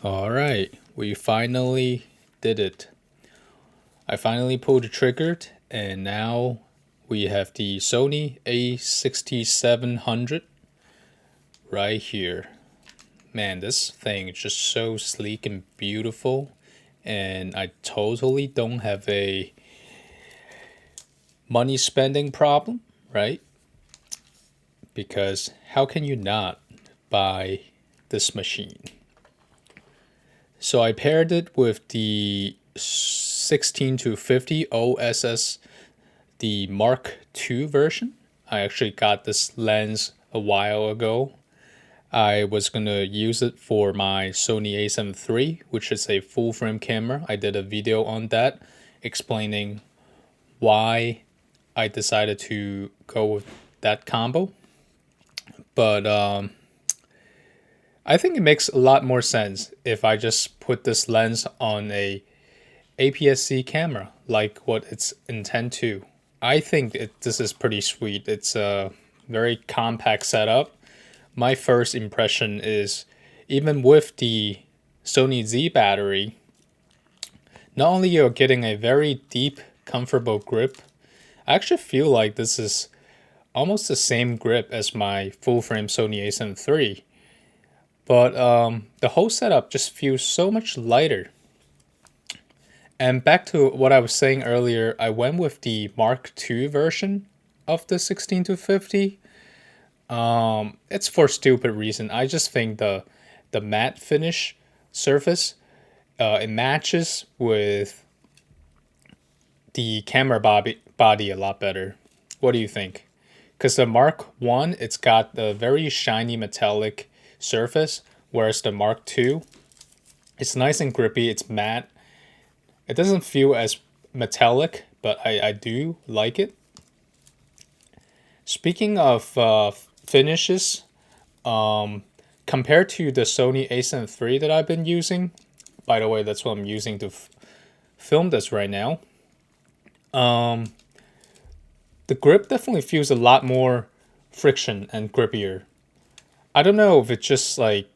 All right, we finally did it. I finally pulled the trigger, and now we have the Sony A6700 right here. Man, this thing is just so sleek and beautiful, and I totally don't have a money spending problem, right? Because how can you not buy this machine? So I paired it with the 16 to 50 OSS, the Mark II version. I actually got this lens a while ago. I was gonna use it for my Sony A7 III, which is a full frame camera. I did a video on that explaining why I decided to go with that combo. But I think it makes a lot more sense if I just put this lens on a APS-C camera, like what it's intended to. I think this is pretty sweet. It's a very compact setup. My first impression is, even with the Sony Z battery, not only you're getting a very deep, comfortable grip, I actually feel like this is almost the same grip as my full frame Sony A7 III. But the whole setup just feels so much lighter. And back to what I was saying earlier, I went with the Mark II version of the 16 to 50. It's for stupid reason. I just think the matte finish surface, it matches with the camera body a lot better. What do you think? Because the Mark One, it's got the very shiny metallic surface, whereas the Mark Two, it's nice and grippy. It's matte. It doesn't feel as metallic, but I do like it. Speaking of finishes, compared to the Sony A7 III that I've been using, by the way, that's what I'm using to film this right now. The grip definitely feels a lot more friction and grippier. I don't know if it's just like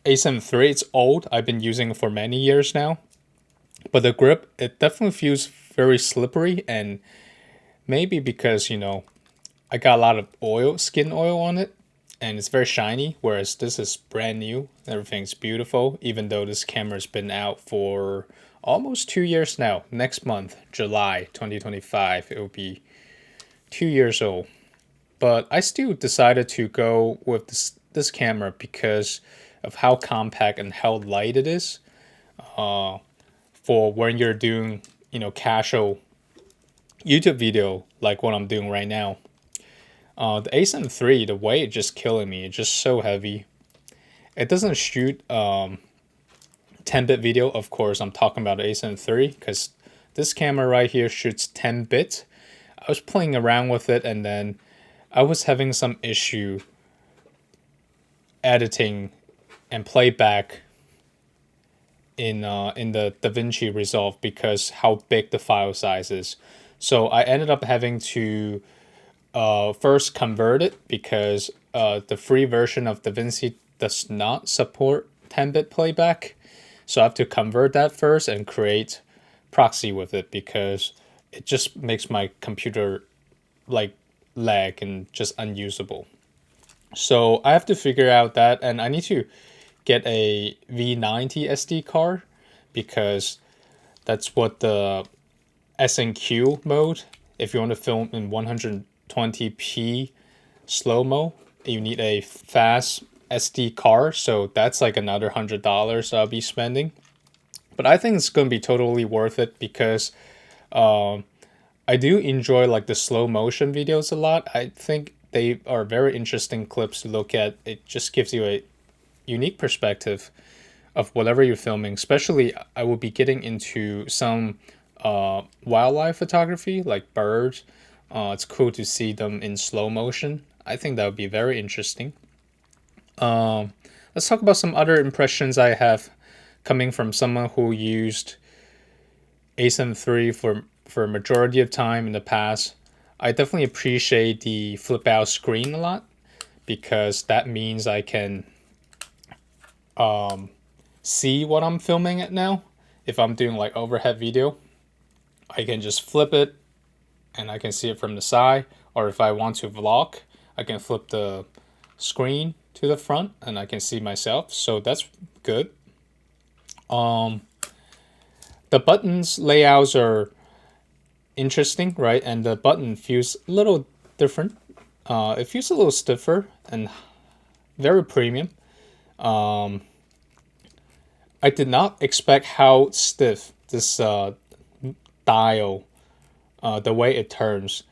A7 III, it's old. I've been using it for many years now. But the grip, it definitely feels very slippery, and maybe because, I got a lot of skin oil on it, and it's very shiny, whereas this is brand new. Everything's beautiful, even though this camera's been out for almost 2 years now. Next month, July 2025, it will be 2 years old. But I still decided to go with this camera because of how compact and how light it is. For when you're doing, casual YouTube video like what I'm doing right now. The A7 III, the weight is just killing me. It's just so heavy. It doesn't shoot 10-bit video. Of course, I'm talking about the A7 III because this camera right here shoots 10-bit. I was playing around with it, and then I was having some issue editing and playback in the DaVinci Resolve because how big the file size is. So I ended up having to first convert it because the free version of DaVinci does not support 10-bit playback. So I have to convert that first and create proxy with it because it just makes my computer like lag and just unusable. So I have to figure out that, and I need to get a V90 SD card because that's what the S&Q mode. If you want to film in 120p slow-mo, you need a fast SD card, so that's like another $100 I'll be spending. But I think it's going to be totally worth it because I do enjoy like the slow motion videos a lot. I think they are very interesting clips to look at. It just gives you a unique perspective of whatever you're filming. Especially, I will be getting into some wildlife photography, like birds. It's cool to see them in slow motion. I think that would be very interesting. Let's talk about some other impressions I have coming from someone who used A7 III for a majority of time in the past. I definitely appreciate the flip out screen a lot because that means I can see what I'm filming at now. If I'm doing like overhead video, I can just flip it and I can see it from the side. Or if I want to vlog, I can flip the screen to the front and I can see myself. So that's good. The buttons layouts are interesting, right? And the button feels a little different. It feels a little stiffer and very premium. I did not expect how stiff this dial, the way it turns.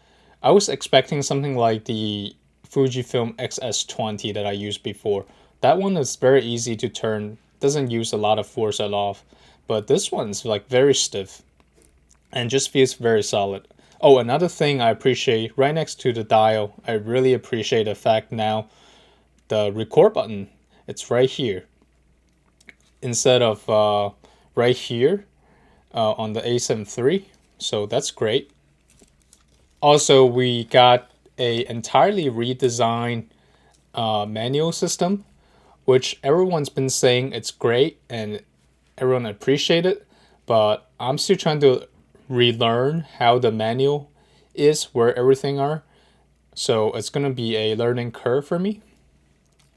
I was expecting something like the Fujifilm XS20 that I used before. That one is very easy to turn, doesn't use a lot of force at all. But this one's like very stiff and just feels very solid. Oh, another thing I appreciate right next to the dial, I really appreciate the fact now the record button, it's right here instead of right here on the A7 III. So that's great. Also, we got a entirely redesigned manual system, which everyone's been saying it's great and everyone appreciate it, but I'm still trying to relearn how the manual is, where everything are. So it's gonna be a learning curve for me.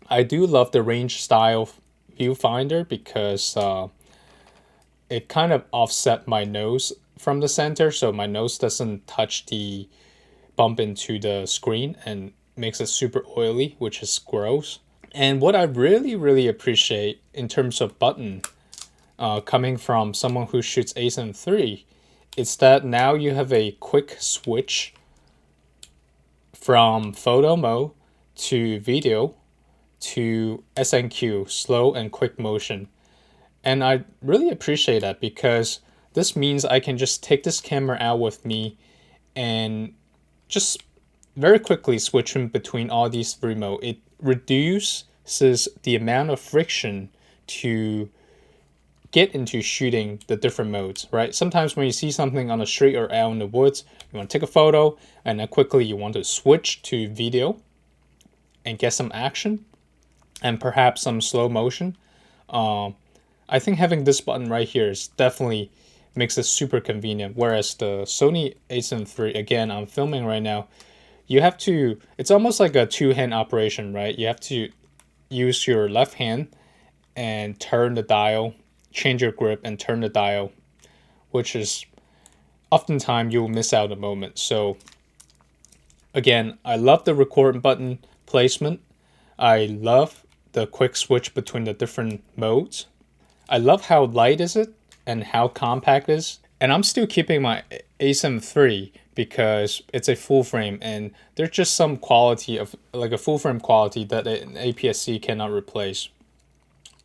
I do love the range style viewfinder because it kind of offset my nose from the center, so my nose doesn't touch the bump into the screen and makes it super oily, which is gross. And what I really appreciate in terms of button, coming from someone who shoots A7 III, is that now you have a quick switch from photo mode to video to SNQ, slow and quick motion. And I really appreciate that because this means I can just take this camera out with me and just very quickly switch in between all these three modes. It reduces the amount of friction to get into shooting the different modes, right? Sometimes when you see something on the street or out in the woods, you want to take a photo and then quickly you want to switch to video and get some action and perhaps some slow motion. I think having this button right here is definitely makes it super convenient. Whereas the Sony A7 III, again, I'm filming right now, you have to, it's almost like a two-hand operation, right? You have to use your left hand and turn the dial, change your grip and turn the dial, which is oftentimes you'll miss out a moment. So again, I love the record button placement. I love the quick switch between the different modes. I love how light is it and how compact it is. And I'm still keeping my A7 III because it's a full frame and there's just some quality of like a full frame quality that an APS-C cannot replace.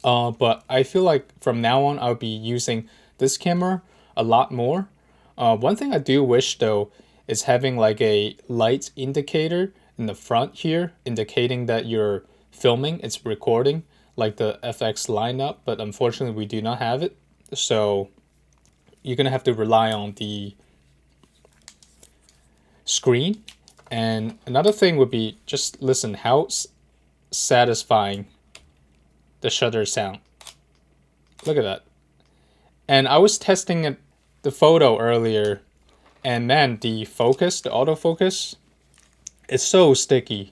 But I feel like from now on I'll be using this camera a lot more. One thing I do wish though is having like a light indicator in the front here indicating that you're filming, it's recording, like the FX lineup, but unfortunately we do not have it. So you're gonna have to rely on the screen. And another thing would be just listen how satisfying the shutter sound. Look at that. And I was testing it, the photo earlier, and man, the focus, the autofocus, is so sticky.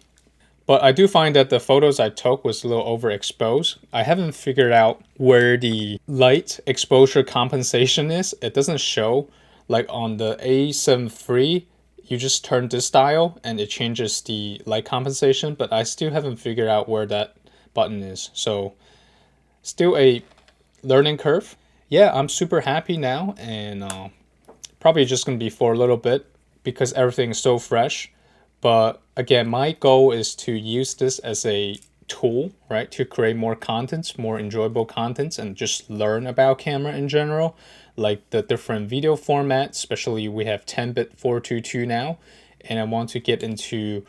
But I do find that the photos I took was a little overexposed. I haven't figured out where the light exposure compensation is. It doesn't show. Like on the A7 III, you just turn this dial and it changes the light compensation, but I still haven't figured out where that button is. So still a learning curve. Yeah, I'm super happy now and probably just going to be for a little bit because everything is so fresh. But again, my goal is to use this as a tool, right, to create more contents, more enjoyable contents, and just learn about camera in general, like the different video formats, especially we have 10-bit 422 now, and I want to get into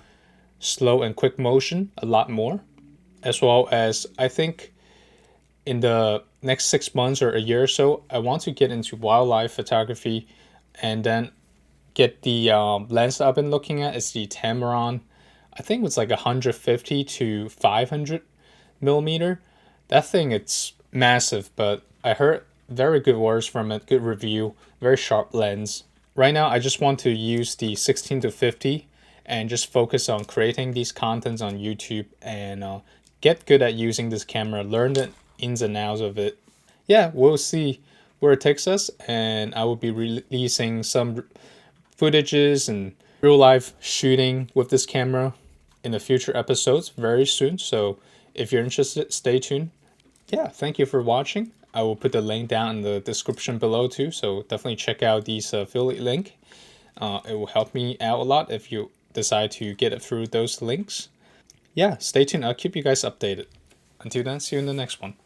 slow and quick motion a lot more, as well as I think in the next 6 months or a year or so, I want to get into wildlife photography and then get the lens I've been looking at is the Tamron. I think it's like 150 to 500 millimeter. That thing, it's massive, but I heard very good words from it, good review, very sharp lens. Right now, I just want to use the 16 to 50 and just focus on creating these contents on YouTube and get good at using this camera, learn the ins and outs of it. Yeah, we'll see where it takes us, and I will be releasing some footages and real life shooting with this camera in the future episodes very soon. So if you're interested, stay tuned. Yeah, thank you for watching. I will put the link down in the description below too, so definitely check out these affiliate link. It will help me out a lot if you decide to get it through those links. Yeah, stay tuned. I'll keep you guys updated. Until then, see you in the next one.